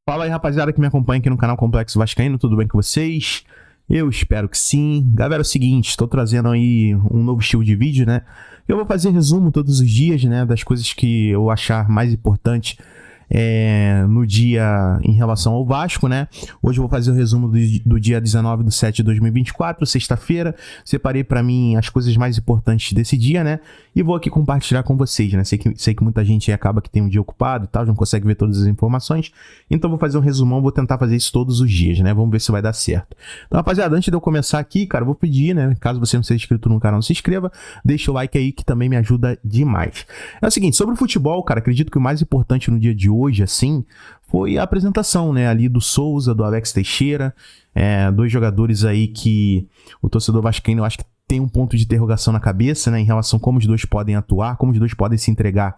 Fala aí, rapaziada, que me acompanha aqui no canal Complexo Vascaíno, tudo bem com vocês? Eu espero que sim. Galera, é o seguinte, estou trazendo aí um novo estilo de vídeo, né? Eu vou fazer resumo todos os dias, né, das coisas que eu achar mais importante no dia em relação ao Vasco, né? Hoje eu vou fazer o resumo do dia 19/7/2024, sexta-feira. Separei para mim as coisas mais importantes desse dia, né? E vou aqui compartilhar com vocês, né? Sei que muita gente acaba que tem um dia ocupado e tal, não consegue ver todas as informações. Então vou fazer um resumão, vou tentar fazer isso todos os dias, né? Vamos ver se vai dar certo. Então, rapaziada, antes de eu começar aqui, cara, eu vou pedir, né? Caso você não seja inscrito no canal, se inscreva, deixa o like aí que também me ajuda demais. É o seguinte, sobre o futebol, cara, acredito que o mais importante no dia de hoje, assim, foi a apresentação, né, ali do Souza, do Alex Teixeira, dois jogadores aí que o torcedor vascaíno, eu acho que tem um ponto de interrogação na cabeça, né, em relação a como os dois podem atuar, como os dois podem se entregar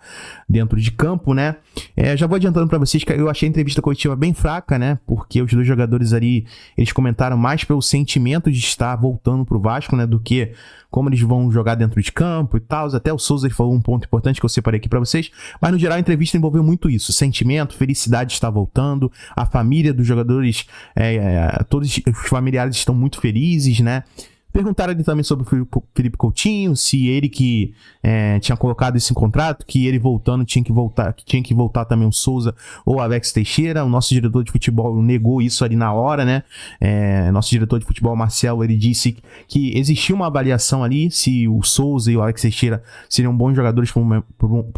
dentro de campo, né. Já vou adiantando para vocês que eu achei a entrevista coletiva bem fraca, né, porque os dois jogadores ali, eles comentaram mais pelo sentimento de estar voltando pro Vasco, né, do que como eles vão jogar dentro de campo e tal. Até o Souza ele falou um ponto importante que eu separei aqui para vocês, mas no geral a entrevista envolveu muito isso, sentimento, felicidade de estar voltando, a família dos jogadores, todos os familiares estão muito felizes, né. Perguntaram ali também sobre o Felipe Coutinho, se ele que tinha colocado esse contrato, que ele voltando tinha que voltar também o Souza ou o Alex Teixeira. O nosso diretor de futebol negou isso ali na hora, né? Nosso diretor de futebol, Marcelo, ele disse que existia uma avaliação ali, se o Souza e o Alex Teixeira seriam bons jogadores para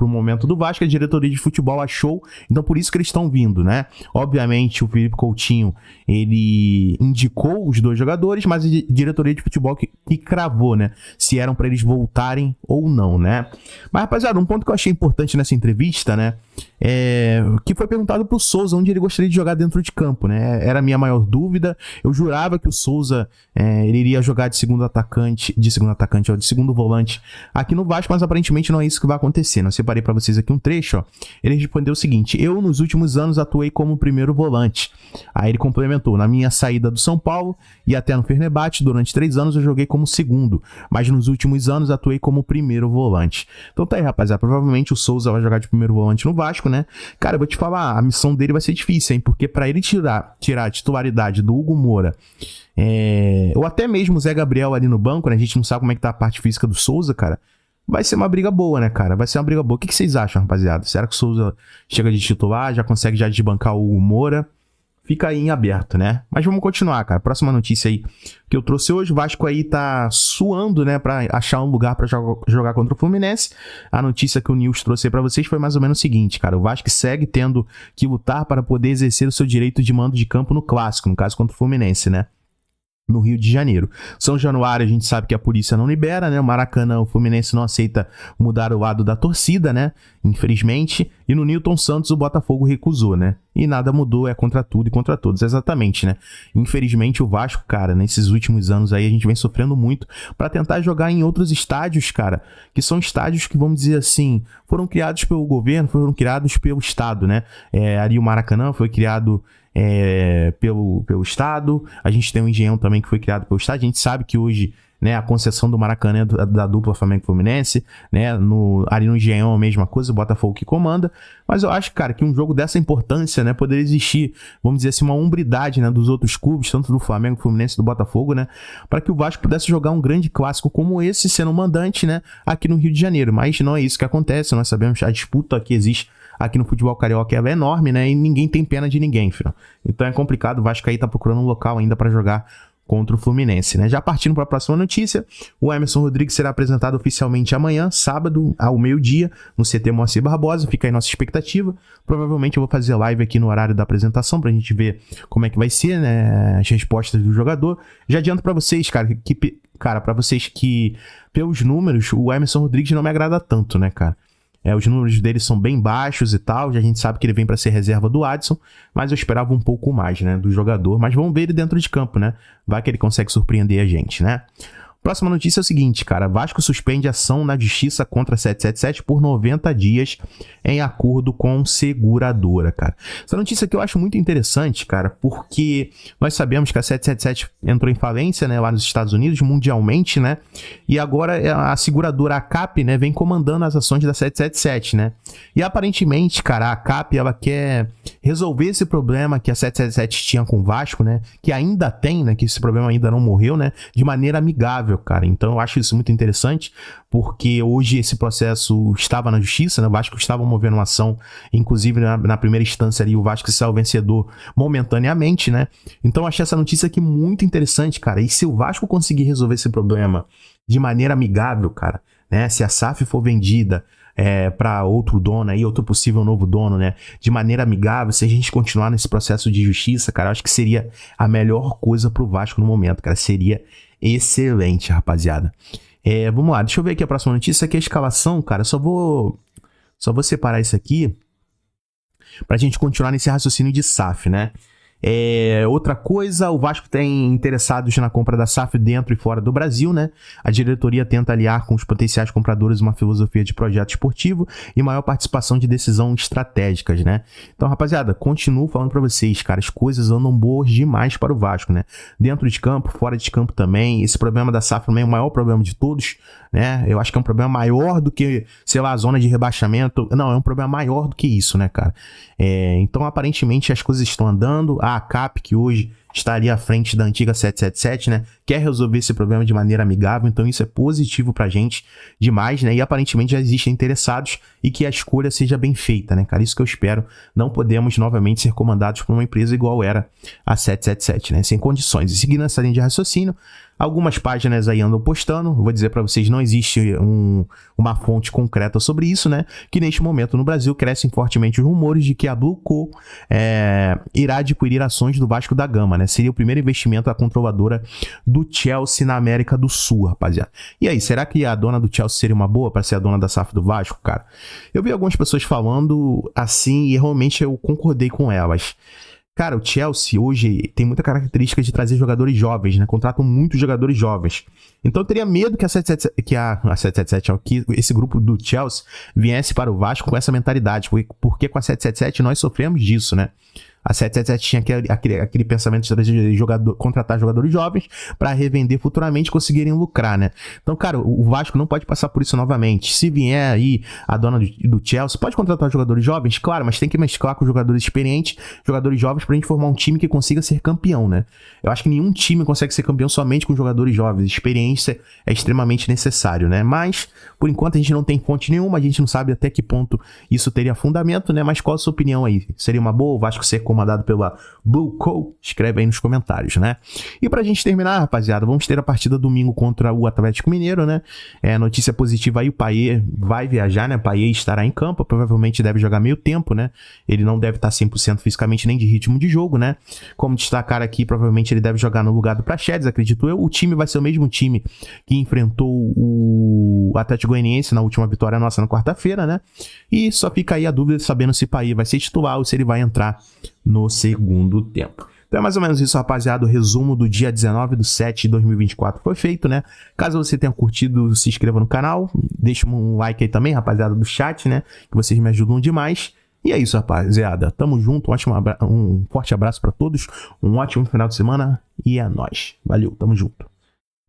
o momento do Vasco. A diretoria de futebol achou, então por isso que eles estão vindo, né? Obviamente o Felipe Coutinho, ele indicou os dois jogadores, mas a diretoria de futebol que cravou, né, se eram para eles voltarem ou não, né. Mas, rapaziada, um ponto que eu achei importante nessa entrevista, né, que foi perguntado pro Souza onde ele gostaria de jogar dentro de campo, né, era a minha maior dúvida. Eu jurava que o Souza ele iria jogar de segundo volante aqui no Vasco, mas aparentemente não é isso que vai acontecer, né? Eu separei para vocês aqui um trecho, ó. Ele respondeu o seguinte: eu nos últimos anos atuei como primeiro volante. Aí ele complementou: na minha saída do São Paulo e até no Fenerbahçe, durante 3 anos eu joguei como segundo, mas nos últimos anos atuei como primeiro volante. Então tá aí, rapaziada, provavelmente o Souza vai jogar de primeiro volante no Vasco, né? Cara, eu vou te falar, a missão dele vai ser difícil, hein? Porque pra ele tirar a titularidade do Hugo Moura, ou até mesmo o Zé Gabriel ali no banco, né? A gente não sabe como é que tá a parte física do Souza, cara. Vai ser uma briga boa, né, cara? Vai ser uma briga boa. O que vocês acham, rapaziada? Será que o Souza chega de titular, já consegue já desbancar o Hugo Moura? Fica aí em aberto, né? Mas vamos continuar, cara. Próxima notícia aí que eu trouxe hoje. O Vasco aí tá suando, né, pra achar um lugar pra jogar contra o Fluminense. A notícia que o Nils trouxe aí pra vocês foi mais ou menos o seguinte, cara. O Vasco segue tendo que lutar para poder exercer o seu direito de mando de campo no Clássico, no caso contra o Fluminense, né, no Rio de Janeiro. São Januário, a gente sabe que a polícia não libera, né? O Maracanã, o Fluminense não aceita mudar o lado da torcida, né? Infelizmente. E no Newton Santos, o Botafogo recusou, né? E nada mudou, é contra tudo e contra todos. Exatamente, né? Infelizmente, o Vasco, cara, nesses últimos anos aí, a gente vem sofrendo muito para tentar jogar em outros estádios, cara, que são estádios que, vamos dizer assim, foram criados pelo governo, foram criados pelo Estado, né? Ali o Maracanã foi criado pelo Estado. A gente tem o Engenhão também que foi criado pelo Estado. A gente sabe que hoje, né, a concessão do Maracanã é da dupla Flamengo e Fluminense, né, ali no Engenhão a mesma coisa, o Botafogo que comanda. Mas eu acho, cara, que um jogo dessa importância, né, poderia existir, vamos dizer assim, uma hombridade, né, dos outros clubes, tanto do Flamengo, Fluminense e do Botafogo, né, para que o Vasco pudesse jogar um grande clássico como esse, sendo mandante, né, aqui no Rio de Janeiro. Mas não é isso que acontece. Nós sabemos a disputa que existe aqui no futebol carioca, ela é enorme, né? E ninguém tem pena de ninguém, filho. Então é complicado. O Vasco aí tá procurando um local ainda para jogar contra o Fluminense, né? Já partindo para a próxima notícia, o Emerson Rodrigues será apresentado oficialmente amanhã, sábado, ao meio-dia, no CT Moacir Barbosa. Fica aí nossa expectativa. Provavelmente eu vou fazer live aqui no horário da apresentação pra gente ver como é que vai ser, né, as respostas do jogador. Já adianto para vocês, para vocês que, pelos números, o Emerson Rodrigues não me agrada tanto, né, cara? Os números dele são bem baixos e tal. Já a gente sabe que ele vem para ser reserva do Adson, mas eu esperava um pouco mais, né, do jogador. Mas vamos ver ele dentro de campo, né? Vai que ele consegue surpreender a gente, né? Próxima notícia é o seguinte, cara. Vasco suspende ação na justiça contra a 777 por 90 dias em acordo com seguradora, cara. Essa notícia aqui eu acho muito interessante, cara, porque nós sabemos que a 777 entrou em falência, né, lá nos Estados Unidos, mundialmente, né? E agora a seguradora, a CAP, né, vem comandando as ações da 777, né? E aparentemente, cara, a CAP, ela quer resolver esse problema que a 777 tinha com o Vasco, né? Que ainda tem, né? Que esse problema ainda não morreu, né? De maneira amigável, cara. Então eu acho isso muito interessante, porque hoje esse processo estava na justiça, né? O Vasco estava movendo uma ação, inclusive na primeira instância ali, o Vasco saiu vencedor momentaneamente, né? Então eu achei essa notícia aqui muito interessante, cara. E se o Vasco conseguir resolver esse problema de maneira amigável, cara, né? Se a SAF for vendida para outro dono aí, outro possível novo dono, né? De maneira amigável, se a gente continuar nesse processo de justiça, cara, eu acho que seria a melhor coisa pro Vasco no momento, cara. Seria excelente, rapaziada. Vamos lá, deixa eu ver aqui a próxima notícia. Aqui é a escalação, cara. Só vou separar isso aqui pra gente continuar nesse raciocínio de SAF, né? Outra coisa, o Vasco tem interessados na compra da SAF dentro e fora do Brasil, né? A diretoria tenta aliar com os potenciais compradores uma filosofia de projeto esportivo e maior participação de decisão estratégicas, né? Então, rapaziada, continuo falando pra vocês, cara, as coisas andam boas demais para o Vasco, né? Dentro de campo, fora de campo também. Esse problema da SAF também é o maior problema de todos, né? Eu acho que é um problema maior do que, sei lá, a zona de rebaixamento. Não, é um problema maior do que isso, né, cara? Então, aparentemente, as coisas estão andando. A CAP, que hoje está ali à frente da antiga 777, né, quer resolver esse problema de maneira amigável, então isso é positivo pra gente demais, né, e aparentemente já existem interessados e que a escolha seja bem feita, né, cara, isso que eu espero. Não podemos novamente ser comandados por uma empresa igual era a 777, né, sem condições. E seguindo essa linha de raciocínio, algumas páginas aí andam postando, vou dizer para vocês, não existe uma fonte concreta sobre isso, né? Que neste momento no Brasil crescem fortemente os rumores de que a Blue Co irá adquirir ações do Vasco da Gama, né? Seria o primeiro investimento da controladora do Chelsea na América do Sul, rapaziada. E aí, será que a dona do Chelsea seria uma boa para ser a dona da SAF do Vasco, cara? Eu vi algumas pessoas falando assim e realmente eu concordei com elas. Cara, o Chelsea hoje tem muita característica de trazer jogadores jovens, né? Contratam muitos jogadores jovens. Então eu teria medo que que esse grupo do Chelsea viesse para o Vasco com essa mentalidade, porque com a 777 nós sofremos disso, né? A 777 tinha aquele pensamento de trazer contratar jogadores jovens para revender futuramente e conseguirem lucrar, né? Então, cara, o Vasco não pode passar por isso novamente. Se vier aí a dona do Chelsea, pode contratar jogadores jovens? Claro, mas tem que mesclar com jogadores experientes, jogadores jovens, pra gente formar um time que consiga ser campeão, né? Eu acho que nenhum time consegue ser campeão somente com jogadores jovens. Experiência é extremamente necessário, né? Mas, por enquanto, a gente não tem fonte nenhuma, a gente não sabe até que ponto isso teria fundamento, né? Mas qual a sua opinião aí? Seria uma boa o Vasco ser comandado pela Blue Co? Escreve aí nos comentários, né? E pra gente terminar, rapaziada, vamos ter a partida domingo contra o Atlético Mineiro, né? Notícia positiva aí, o Payet vai viajar, né? O Payet estará em campo, provavelmente deve jogar meio tempo, né? Ele não deve estar 100% fisicamente nem de ritmo de jogo, né? Como destacar aqui, provavelmente ele deve jogar no lugar do Praxedes, acredito eu. O time vai ser o mesmo time que enfrentou o Atlético Goianiense na última vitória nossa na quarta-feira, né? E só fica aí a dúvida sabendo se o Payet vai ser titular ou se ele vai entrar no segundo tempo. Então é mais ou menos isso, rapaziada. O resumo do dia 19/7/2024 foi feito, né? Caso você tenha curtido, se inscreva no canal. Deixa um like aí também, rapaziada, do chat, né? Que vocês me ajudam demais. E é isso, rapaziada. Tamo junto. Um forte abraço pra todos. Um ótimo final de semana. E é nóis. Valeu, tamo junto.